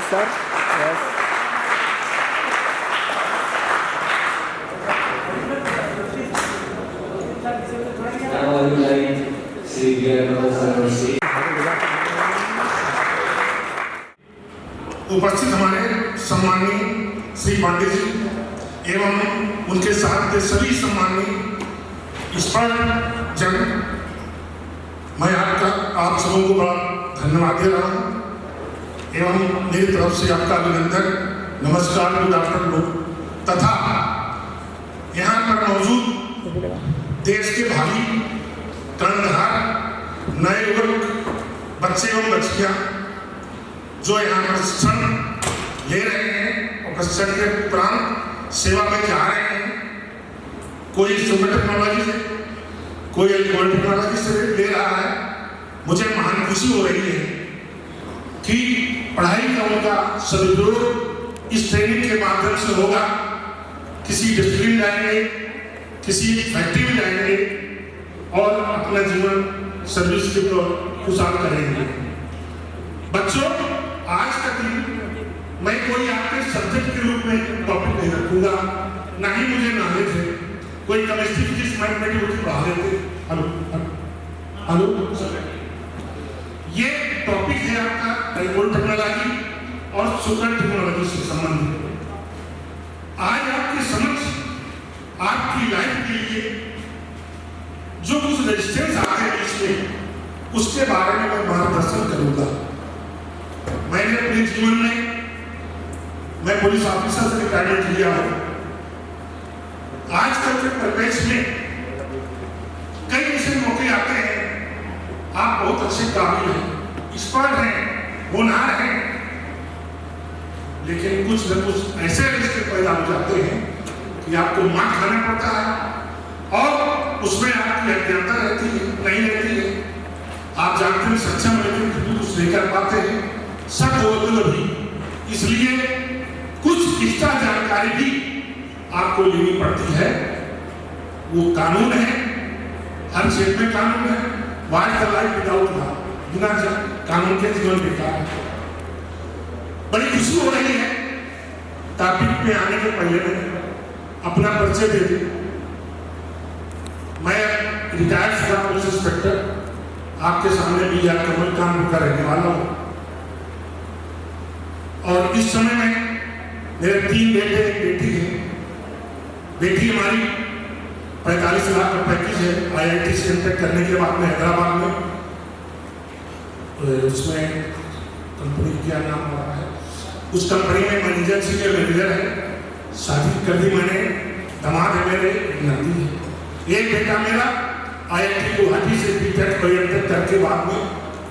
Sir, yes. उपस्थित हमारे सम्माननीय श्री पांडे जी एवं उनके साथ के सभी सम्माननीय जन, मैं आप सबों को बड़ा धन्यवाद दे रहा हूँ एवं मेरी तरफ से आपका अभिनंदन, नमस्कार, गुड आफ्टरनून तथा यहाँ पर मौजूद देश के भावी कर्णधार नए युवक बच्चे एवं बच्चियाँ जो यहाँ प्रशिक्षण ले रहे हैं और प्रशिक्षण के उपरांत सेवा में जा रहे हैं, कोई सुपर टेक्नोलॉजी से, कोई एल्कोहल टेक्नोलॉजी से ले रहा है। मुझे महान खुशी हो रही है कि पढ़ाई का उनका सदुपयोग इस ट्रेनिंग के माध्यम से होगा। किसी डिस्ट्रिक्ट जाएंगे, किसी फैक्ट्री में जाएंगे और अपना जीवन सर्विस के खुशहाल करेंगे। बच्चों, आज का दिन मैं कोई आपके सब्जेक्ट के रूप में टॉपिक नहीं रखूंगा, ना ही मुझे नॉलेज है। कोई केमिस्ट्री, फिजिक्स, मैथमेटिक्स पढ़ा देते। हेलो, ये टॉपिक है आपका एल्कोहल टेक्नोलॉजी और सुगर टेक्नोलॉजी से संबंधित। आज आपके समझ आपकी लाइफ के लिए जो कुछ रेजिस्टेंस आते हैं इसमें, उसके बारे में मैं मार्गदर्शन करूंगा। मैंने अपने जीवन में, मैं पुलिस ऑफिसर से रिटायरमेंट लिया हूं। आजकल के परिवेश में कई ऐसे मौके आते हैं, आप बहुत अच्छे काबिल हैं, एक्सपर्ट हैं, होनहार हैं, लेकिन कुछ न कुछ ऐसे रिश्ते पैदा हो जाते हैं कि आपको मार खाना पड़ता है और उसमें आपकी अज्ञानता रहती है, नहीं रहती है। आप जानते हैं सक्षम रहते हैं, कुछ नहीं कर पाते हैं, सब होते भी। इसलिए कुछ एक्स्ट्रा जानकारी भी आपको लेनी पड़ती है। वो कानून है, हर क्षेत्र में कानून है। Wide the life without law, बिना कानून के जीवन बेकार है। बड़ी खुशी हो रही है टॉपिक में आने के पहले में अपना परिचय दे दूं। मैं रिटायर्ड शुदा पुलिस इंस्पेक्टर आपके सामने BR कमल कानपुर का रहने वाला हूँ और इस समय में मेरे 3 बेटे, एक बेटी है। बेटी हमारी 45 लाख का पैकेज है IIT से एमटेक करने के बाद में हैदराबाद में, उसमें कंपनी क्या नाम हो रहा है, उस कंपनी में मैनेजर, सीनियर मैनेजर है। शादी कर दी मैंने, दामाद है मेरे, एक नंदी है। एक बेटा मेरा IIT गुवाहाटी से BTech करके बाद में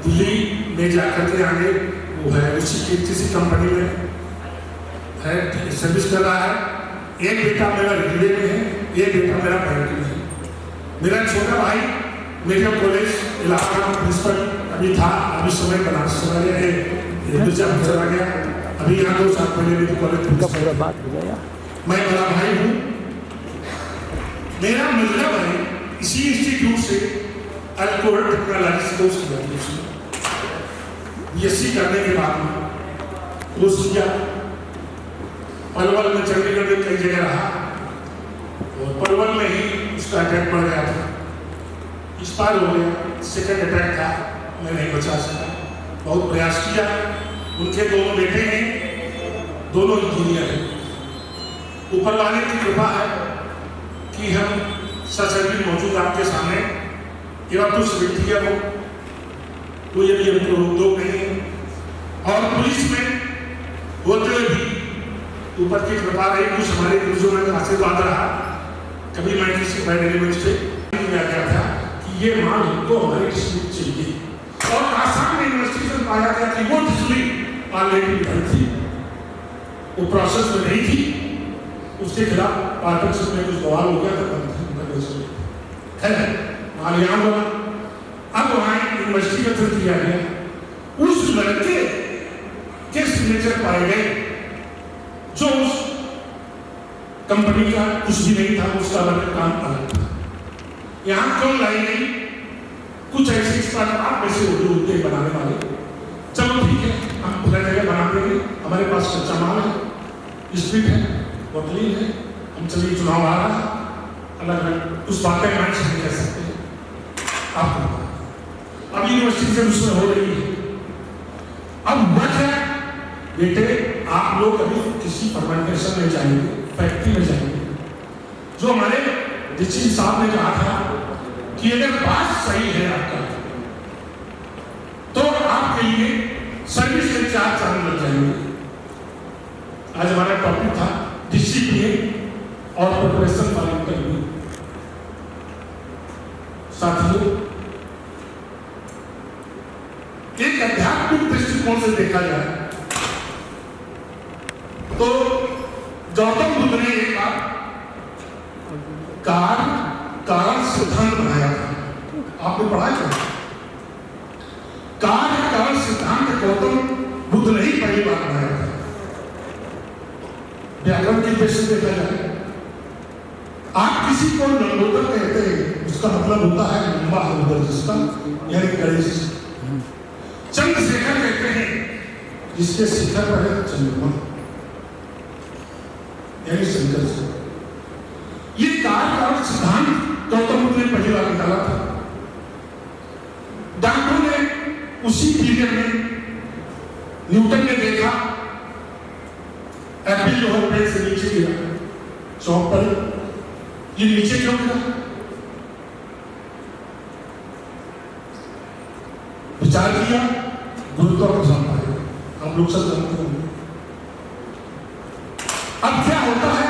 दिल्ली में जाकर के आगे वो है उसी किसी कंपनी में है, सर्विस कर रहा है। एक बेटा मेरा रेलवे में है, एक बेटा मेरा बैंक में है। मेरा छोटा भाई मीडियम कॉलेज इलाहाबाद प्रिंसिपल अभी था, अभी समय बनारस चला गया है, चला गया। अभी यहाँ 2 साल पहले मेरे कॉलेज पूरा बात हो जाएगा। मैं बड़ा भाई हूँ। मेरा मिलना भाई इसी इंस्टीट्यूट से एल्कोहल टेक्नोलॉजी कोर्स किया, BSc करने के बाद में कोर्स किया। पलवल में, चंडीगढ़ में कई जगह रहा और पलवल में ही उसका अटैक पड़ गया था, एक्सपायर हो गया। सेकंड अटैक था, मैं नहीं बचा सका। बहुत प्रयास किया। उनके 2 बेटे हैं, दोनों इंजीनियर हैं। ऊपर वाले की कृपा है कि हम सशरीर मौजूद आपके सामने एवं कुछ व्यक्ति है वो कोई अभी हमको रोक नहीं है। और पुलिस में होते हुए भी ऊपर की कृपा रही, कुछ हमारे गुरुजनों का आशीर्वाद रहा। कभी मैं किसी बैठने से आ गया था कि ये माल हमको हमारे डिस्ट्रिक्ट चाहिए और आसाम में यूनिवर्सिटी से पाया गया कि वो डिस्ट्रिक्ट ऑलरेडी थी, वो प्रोसेस में नहीं थी, उसके खिलाफ पार्टनरशिप में कुछ बवाल हो गया था, है माल यहाँ हुआ। अब वहाँ यूनिवर्सिटी का थ्रू किया गया, उस लड़के के सिग्नेचर पाए गए जो उस कंपनी का कुछ भी नहीं था, उसका अलग काम अलग था। यहाँ क्यों लाई गई? कुछ ऐसे एक्सपर्ट आप में से उल्टे बनाने वाले, चलो ठीक है, हम खुला जगह बना देंगे, हमारे पास कच्चा माल है, स्पीड है, बोतलीन है, हम चलिए चुनाव आ रहा है, अलग अलग उस बात का मैच नहीं कह सकते हैं। आपको अब यूनिवर्सिटी से उसमें हो रही है। अब वह है बेटे, आप लोग अभी किसी फर्मेंटेशन में जाएंगे, फैक्ट्री में जाएंगे, जो हमारे डीसी साहब ने कहा था कि अगर बात सही है आपका तो आपके लिए सर्विस के 4 चांद लग जाएंगे। आज हमारा टॉपिक था डिसिप्लिन और प्रिपरेशन फॉर इंटरव्यू। साथियों, एक आध्यात्मिक दृष्टिकोण से देखा जाए तो गौतम बुद्ध ने एक कारण सिद्धांत बनाया था। आपने पढ़ा क्या? कारण सिद्धांत गौतम बुद्ध ने ही पहली बार बनाया था। व्याकरण की दृष्टि से देखा जाए, आप किसी को लंबोदर कहते हैं, उसका मतलब होता है लंबा है उधर जिसका, यानी गणेश। चंद्रशेखर कहते हैं जिसके शिखर पर है चंद्रमा, यानी शंकर जी। ये कारण सिद्धांत गौतम बुद्ध ने पहली बार निकाला था। डॉक्टरों ने उसी पीरियड में न्यूटन ने देखा एप्पल जो है पेड़ से नीचे गिरा, चौक पर, ये नीचे क्यों गिरा? विचार किया, गुरुत्वाकर्षण पाया। हम लोग सब जानते होंगे। अब क्या होता है?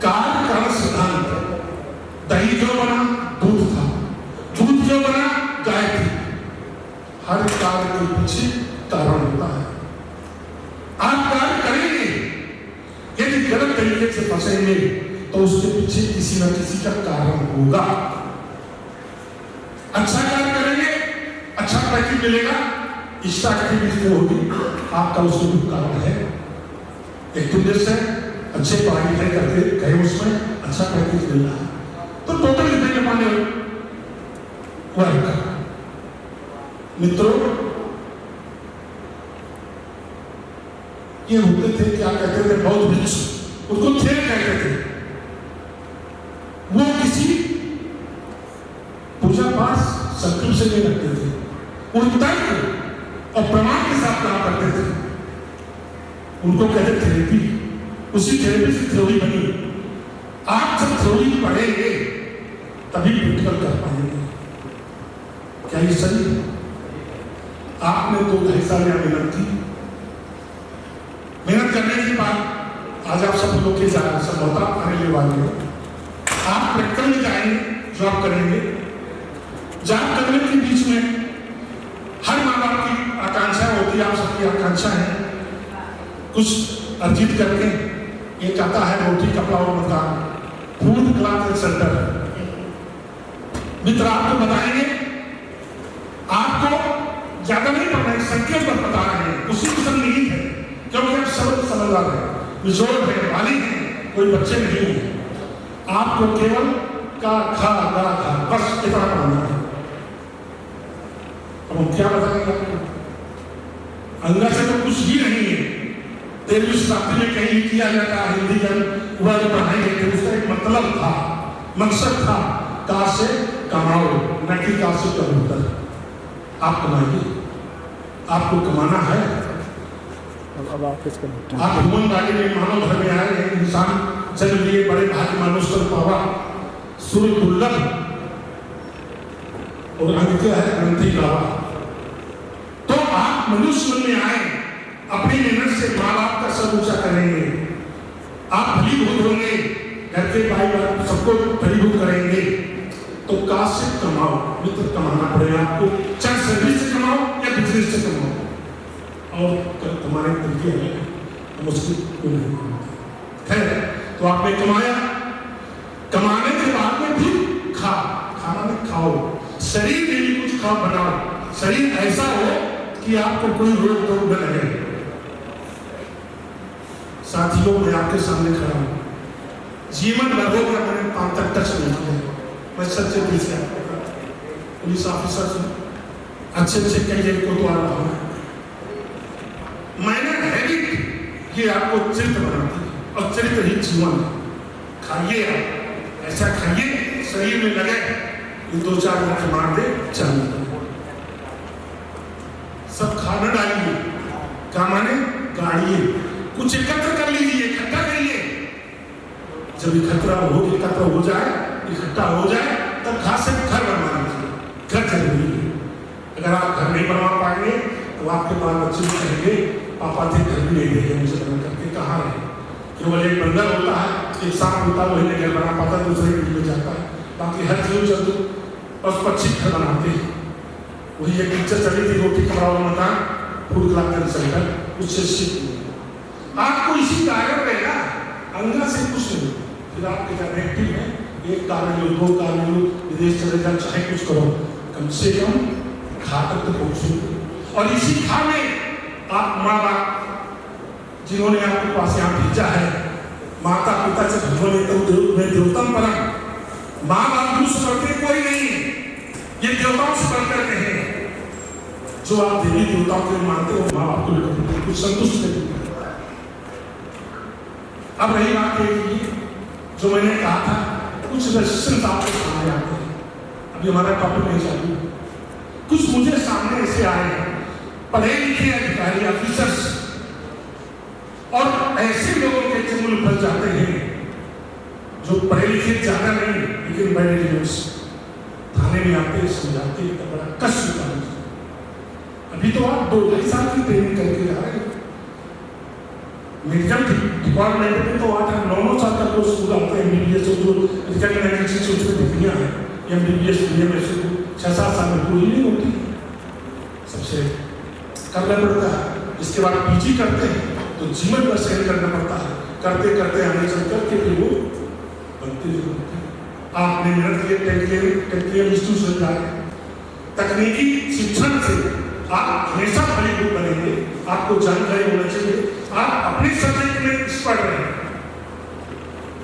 कारण सिद्धांत, दही जो बना दूध था, दूध जो बना गाय थी। हर कार्य के पीछे कारण होता है। आप कार्य करेंगे, यदि गलत तरीके से फंसेंगे तो उसके पीछे किसी न किसी का कारण होगा। अच्छा कार्य करेंगे, अच्छा पैकेज मिलेगा, इच्छा एक्टिविटी होगी, आपका उसमें भी कारण है। एक दिन से अच्छे पढ़ाई लिखाई करके गए, उसमें अच्छा पैकेज मिल रहा है, तो टोटल डिपेंड अपॉन वर्क। मित्रों, ये होते थे, क्या कहते थे, बौद्ध भिक्षु, उनको थे कहते थे। वो किसी पूजा पाठ संकल्प से नहीं रखते थे, उन तर्क और प्रमाण के साथ काम करते थे। उनको कहते थेरेपी। उसी थेरेपी से थ्योरी बनी। आप जब थ्योरी पढ़ेंगे तभी प्रैक्टिकल कर पाएंगे। क्या ये सही है? आपने 2-2.5 साल यहाँ मेहनत की। मेहनत करने के बाद आज आप सब लोग के संभवता आने वाले हो। आप प्रैक्टिकल में जाएंगे, जॉब करेंगे। जॉब करने के बीच में हर माँ बाप की आकांक्षा होती है, आप सबकी आकांक्षा है कुछ अर्जित करके। एक आता है रोटी कपड़ा और मकान, फूड क्लॉथ एंड सेंटर। मित्र आपको बताएंगे, आपको ज्यादा नहीं पढ़ना है, संकेत पर बता रहे हैं, उसी की सब नींद है, क्योंकि आप सब समझदार हैं, विजोर है, वाली हैं, कोई बच्चे नहीं हैं। आपको केवल का खा गा खा बस इतना पढ़ना है। अब हम क्या बताएंगे आपको? अंगा से तो कुछ ही नहीं है। 13वीं शताब्दी में कहीं किया जाता है, हिंदी जब वर्ड पढ़ाएंगे तो उसका एक मतलब था, मकसद था, कहाँ से कमाओ, न कि कहाँ से कबूतर। आप कमाइए, आपको कमाना है। अब आप किसका आप ह्यूमन बॉडी में मानव धर्म में आए हैं, इंसान जन्म लिए, बड़े भाग्य मानुष्कर पावा, सूर्य दुर्लभ और अंग क्या है, ग्रंथि गावा। तो आप मनुष्य में आए, अपनी मेहनत से माँ बाप का सब ऊंचा करेंगे, आप फलीभूत होंगे, घर के भाई बाप सबको फलीभूत करेंगे, तो कहाँ से कमाओ? मित्र, कमाना पड़ेगा आपको, चाहे सर्विस से कमाओ या बिजनेस से कमाओ। और तुम्हारे तरीके हैं, मुश्किल नहीं। खैर, तो आपने कमाया, कमाने के बाद में भी खाना में खाओ, शरीर के लिए कुछ खाओ, बनाओ। शरीर ऐसा हो कि आपको कोई रोग टोक न लगे। साथियों, मैं आपके सामने खड़ा हूं, जीवन भर हो गया मैंने 5 तक टच नहीं किया। मैं सच्चे दिल से पुलिस ऑफिसर से अच्छे कई जगह को तो आ रहा हूं, माइनर हैबिट ये आपको चरित्र बनाती है और चरित्र ही जीवन है। खाइए आप, ऐसा खाइए शरीर में लगे, ये 2-4 मिनट मार दे चल। सब खाना डालिए, क्या माने गाड़िए, कुछ एकत्र कर लीजिए, इकट्ठा करिए। जब इकट्ठा हो जाए, इकट्ठा हो जाए तब घर से घर बनवा लीजिए। घर जरूरी है। अगर आप घर नहीं बनवा पाएंगे तो आपके पास बच्चे भी कहेंगे पापा थे घर भी नहीं देंगे मुझे बना करके, कहाँ है। केवल एक बंदर होता है, एक सांप होता है, वही नहीं घर बना पाता, दूसरे के लिए जाता है। बाकी हर जीव जंतु और पक्षी घर बनाते हैं। वही एक पिक्चर चली थी, रोटी कपड़ा वाला मकान, फूड क्लास सेंटर, उससे सीख आपको इसी दायरे में ना अंगा से कुछ नहीं। फिर आपके जब एक्टिव है, एक कार्य लो, 2 कार्य लो, विदेश चले जाओ, चाहे कुछ करो, कम से कम खा तक तो पहुंचो। और इसी खा में आप माँ बाप जिन्होंने आपके पास यहाँ भेजा है, माता पिता से भगवान में देवतम परम, माँ बाप दूसरे करते कोई नहीं, ये देवताओं से बढ़कर के हैं। जो आप देवी देवताओं के मानते हो, माँ बाप को लेकर कुछ संतुष्ट नहीं। अब रही बात ये जो मैंने कहा था, कुछ रेजिस्टेंस आपके सामने आते हैं। अभी हमारा टॉपिक नहीं चालू, कुछ मुझे सामने ऐसे आए हैं पढ़े लिखे अधिकारी ऑफिसर्स और ऐसे लोगों के चंगुल फंस जाते हैं जो पढ़े लिखे ज्यादा नहीं लेकिन बड़े न्यूज थाने में आते समझाते तो बड़ा कष्ट होता है। अभी तो आप 2-2.5 साल की ट्रेनिंग करके जा रहे हैं। मेडिकल डिपार्टमेंट में तो 8-9 साल का कोर्स पूरा होता है। MBBS जो रिकॉग्नाइजेशन से उसमें डिग्रियां हैं, MBBS BMS 6-7 साल में पूरी नहीं होती, सबसे करना पड़ता है। इसके बाद PG करते हैं तो जीवन का सहन करना पड़ता है। करते करते आगे चल करके फिर वो बनते हैं। आपने मेहनत किए, टेक्निकल इंस्टीट्यूशन जाए, तकनीकी शिक्षण से आप हमेशा फलीभूत बनेंगे। आपको जानकारी होना चाहिए, आप अपने सब्जेक्ट में एक्सपर्ट रहें।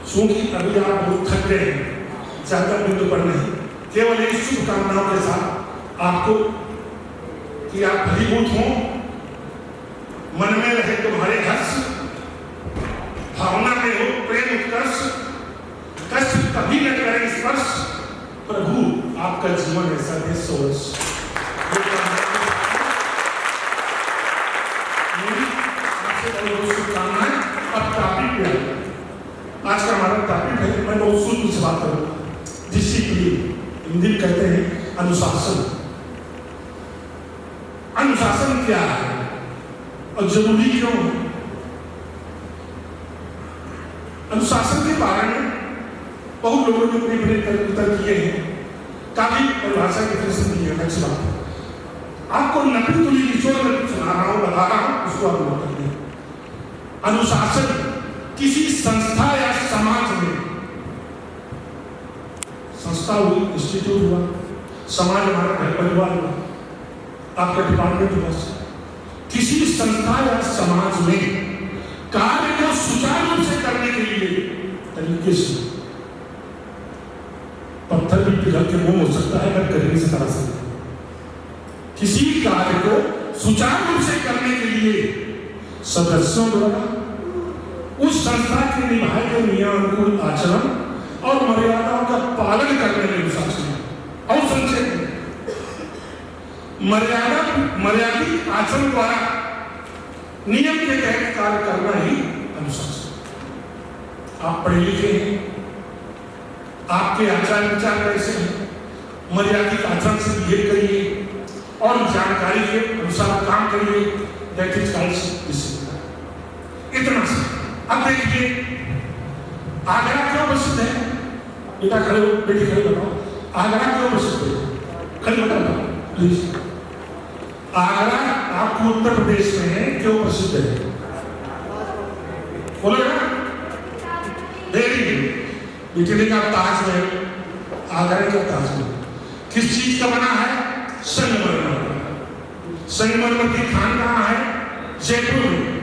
क्योंकि अभी आप बहुत थक गए हैं, ज्यादा बिंदु पर नहीं, केवल एक शुभकामनाओं के साथ आपको कि आप फलीभूत हों, मन में रहे तुम्हारे हर्ष, भावना में हो प्रेम उत्कर्ष, कष्ट कभी न करें स्पर्श, प्रभु आपका जीवन ऐसा दे 100 वर्ष। शुभकामनाएं। अब टॉपिक पे आज का हमारा टॉपिक है, मैं बहुत सूक्ष्म से बात करूंगा। डिसिप्लिन, हिंदी में कहते हैं अनुशासन। अनुशासन क्या है और जरूरी क्यों है? अनुशासन के बारे में बहुत लोगों ने अपने उत्तर किए हैं, काफी परिभाषा की प्रश्न की है। अच्छी बात है, आपको नकली तुली निचोड़ में सुना रहा हूं, बता रहा हूं, उसको आप नोट करिए। अनुशासन किसी संस्था या समाज में, संस्था हुई, इंस्टीट्यूट हुआ, समाज हमारा घर परिवार हुआ, आपका डिपार्टमेंट हुआ, किसी संस्था या समाज में कार्य को सुचारू रूप से करने के लिए तरीके से पत्थर भी पिघल के मुंह हो सकता है अगर करने से तरह से। किसी कार्य को सुचारू रूप से करने के लिए सदस्यों द्वारा उस संस्था के निभाए गए नियमानुकूल आचरण और मर्यादाओं का पालन करने में अनुशासन है। और संक्षेप में मर्यादित आचरण द्वारा नियम के तहत कार्य करना ही अनुशासन। आप पढ़े लिखे हैं, आपके आचार विचार कैसे हैं, मर्यादित आचरण से बिहेव करिए और जानकारी के अनुसार काम करिए। That is called discipline. इतना से अब देखिए, आगरा क्यों प्रसिद्ध है? बेटा खड़े हो, बेटी खड़े बताओ, आगरा क्यों प्रसिद्ध है? खड़े बताओ प्लीज। आगरा आपको उत्तर प्रदेश में है, क्यों प्रसिद्ध है? बोलो ना। Very good. बेटी ने कहा ताजमहल, आगरा का ताजमहल किस चीज का बना है? संगमरमर। संगमरमर की खान कहाँ है? जयपुर में।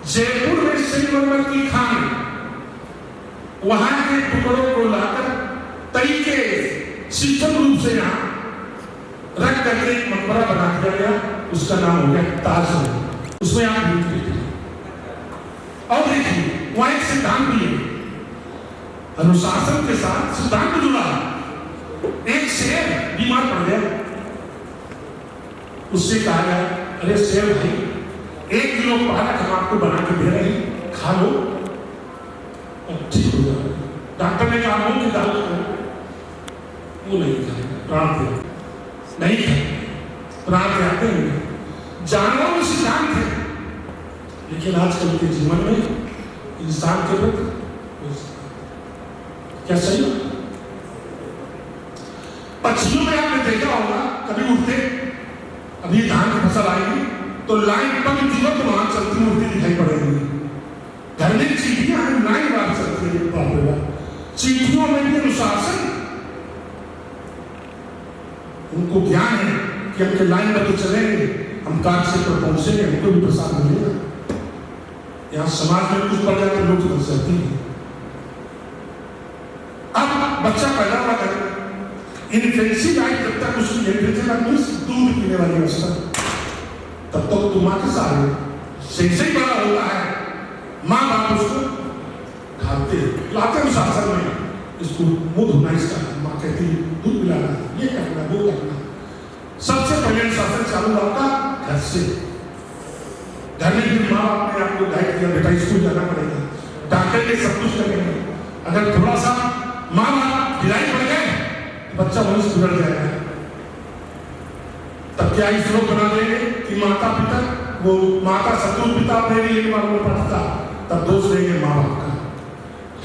जयपुर में संगमरमर की खान, वहां के टुकड़ों को लाकर तरीके शीतल रूप से यहाँ रख करके एक मकबरा बना दिया गया। उसका नाम हो गया ताजमहल। उसमें आप देखिए और देखिए वहां एक सिद्धांत भी है, अनुशासन के साथ सिद्धांत जुड़ा है। एक शेर बीमार पड़ गया, उससे कहा गया अरे शेर भाई 1 किलो पालक हम आपको बना के दे रहे हैं, खा लो और ठीक हो जाएगा। डॉक्टर ने कहा मूंग की दाल खाओ, वो नहीं खाएगा, प्राण दे नहीं खाए, प्राण त्यागते हैं। जानवरों में सिद्धांत है, लेकिन आजकल के जीवन में इंसान के प्रति क्या सही? पक्षियों में आपने देखा होगा कभी उठते, अभी धान की फसल आएगी तो लाइन पंक्तिबद्ध वहां चलती उड़ती दिखाई पड़ेगी। घर में चींटियां हैं, लाइन बार चलती है, बाप रे बाप। चींटियों में भी अनुशासन, उनको ज्ञान है कि हम लाइन बदल चलेंगे, हम कार्य से पर पहुंचेंगे, हमको भी प्रसाद मिलेगा। यहाँ समाज में कुछ पड़ जाते लोग बच जाते हैं। अब बच्चा पैदा हुआ कर इन्फेंसी लाइफ, जब तक उसकी दूध पीने वाली अवस्था, तब तक तो माँ के साथ से बड़ा होता है, माँ बाप उसको खाते लाते अनुशासन में, इसको मुंह धोना इसका, माँ कहती दूध पिलाना, ये करना वो करना। सबसे पहले अनुशासन चालू आपका घर से। घर में भी माँ बाप ने आपको गाइड किया बेटा स्कूल जाना पड़ेगा, डॉक्टर के सब कुछ करेंगे। अगर थोड़ा सा माँ बाप ढिलाई पड़ गए तो बच्चा वहीं से बिगड़ जाएगा। तब क्या इस लोग बना देंगे कि माता पिता, वो माता शत्रु पिता मेरी एक बार वो पढ़ता, तब दोष देंगे माँ बाप का।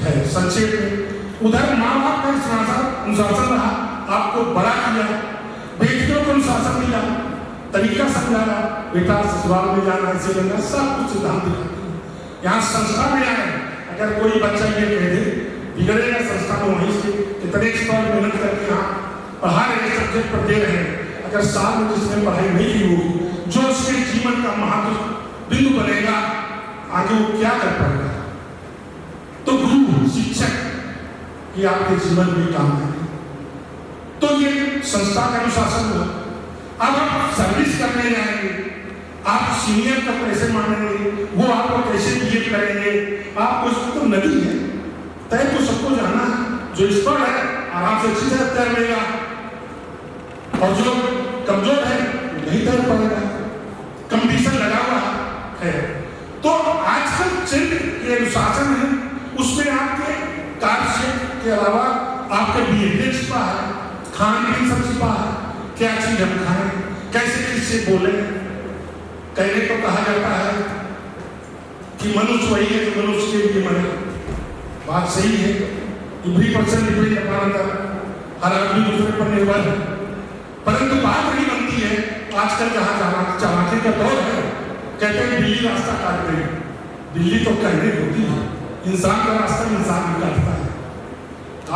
है संक्षेप में उधर माँ बाप का अनुशासन रहा, आपको बड़ा किया, बेटियों को अनुशासन दिया, तरीका समझाया, बेटा ससुराल में जाना ऐसे करना, सब कुछ सिद्धांत दिखाते हैं। यहाँ संस्था में आए, अगर कोई बच्चा ये कह दे बिगड़ेगा संस्था में, वहीं से कितने एक्सपर्ट मेहनत करके यहाँ पढ़ा रहे सब्जेक्ट पर दे रहे हैं, अगर साल में जिसने पढ़ाई नहीं की होगी, जो उसके जीवन का महत्व बिंदु बनेगा, आगे वो क्या कर पाएगा? तो गुरु शिक्षक की आपके जीवन में काम करें, तो ये संस्था का अनुशासन हुआ। अब आप सर्विस करने जाएंगे, आप सीनियर का कैसे मानेंगे, वो आपको कैसे बिहेव करेंगे? आपको इसको तो नदी है, तय तो सबको जाना है। जो एक्सपर्ट है आराम से अच्छी तरह तैर लेगा, और जो कमजोर है नहीं तैर पाएगा, कंपटीशन लगा हुआ है। तो आजकल चरित्र के अनुशासन है, उसमें आपके कार्य के अलावा आपके बिहेवियर छिपा है, खान पीन सब छिपा है, क्या चीज हम खाएं, कैसे किससे बोले। कहने को कहा जाता है कि मनुष्य वही है जो मनुष्य के लिए मरे, बात सही है। Every person depend upon other, हर आदमी दूसरे पर निर्भर है, परंतु बात नहीं बनती है। आजकल जहाँ चालाकी का दौर है, कहते हैं बिल्ली रास्ता काट गई, बिल्ली तो कहने होती है, इंसान का रास्ता इंसान ही काटता है।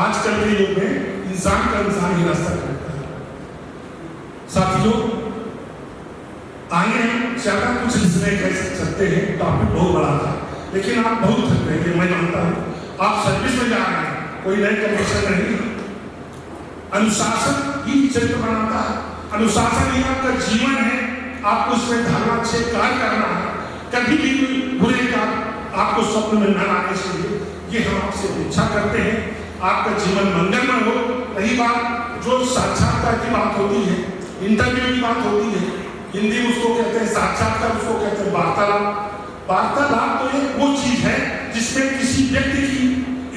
आजकल के युग में इंसान का इंसान ही रास्ता काटता है। साथियों, आगे हम ज्यादा कुछ इसमें कह सकते हैं, टॉपिक बहुत बड़ा था, लेकिन आप बहुत थक रहे हैं, मैं जानता हूँ। आप सर्विस में जा रहे हैं, कोई नई कंडीशन नहीं। अनुशासन ही चरित्र बनाता है, अनुशासन ही आपका जीवन है। आपको उसमें ढलना, अच्छे कार्य करना है, कभी भी कोई बुरे काम आपको स्वप्न में न आने चाहिए, ये हम आपसे इच्छा करते हैं। आपका जीवन मंगलमय हो। रही बात जो साक्षात्कार की बात होती है, इंटरव्यू की बात होती है, हिंदी में उसको कहते हैं साक्षात्कार, उसको कहते हैं वार्तालाप। वार्तालाप तो एक वो चीज है जिसमें किसी व्यक्ति की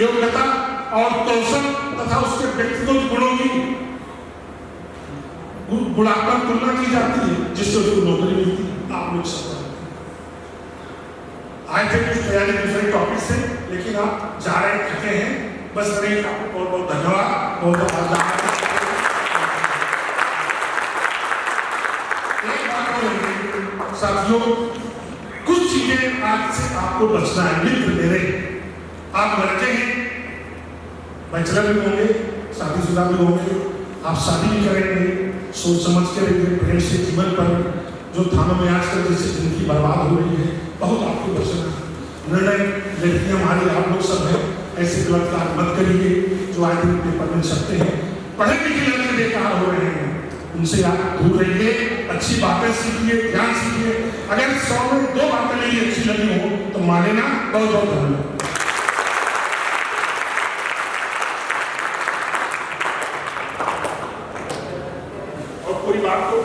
योग्यता और कौशल तथा उसके व्यक्तिगत गुणों की गुणात्मक तुलना की जाती है, जिससे उसको नौकरी मिलती है। आप लोग सब आए थे कुछ तैयारी दूसरे टॉपिक से, लेकिन आप जा रहे थके हैं, बस नहीं। आपको बहुत बहुत धन्यवाद, बहुत बहुत आभार। साथियों, कुछ चीजें आज से आपको बचना है। मित्र मेरे, आप लड़के हैं, बैचलर भी होंगे, शादीशुदा भी होंगे, आप शादी भी करेंगे, सोच समझ के रहेंगे। प्रेम से जीवन पर जो थानों में आजकल जैसे जिंदगी बर्बाद हो रही है, बहुत आपको बचना है। निर्णय लड़कियां हमारी, आप लोग सब हैं, ऐसे गलत कार्य मत करिए जो आज दिन पेपर में छपते हैं। पढ़े लिखे लड़के बेकार हो रहे हैं, उनसे आप दूर रहिए, अच्छी बातें सीखिए, ध्यान सीखिए। अगर 100 में 2 बातें मेरी अच्छी लगी हो तो माने ना। बहुत बहुत धन्यवाद। और कोई बात तो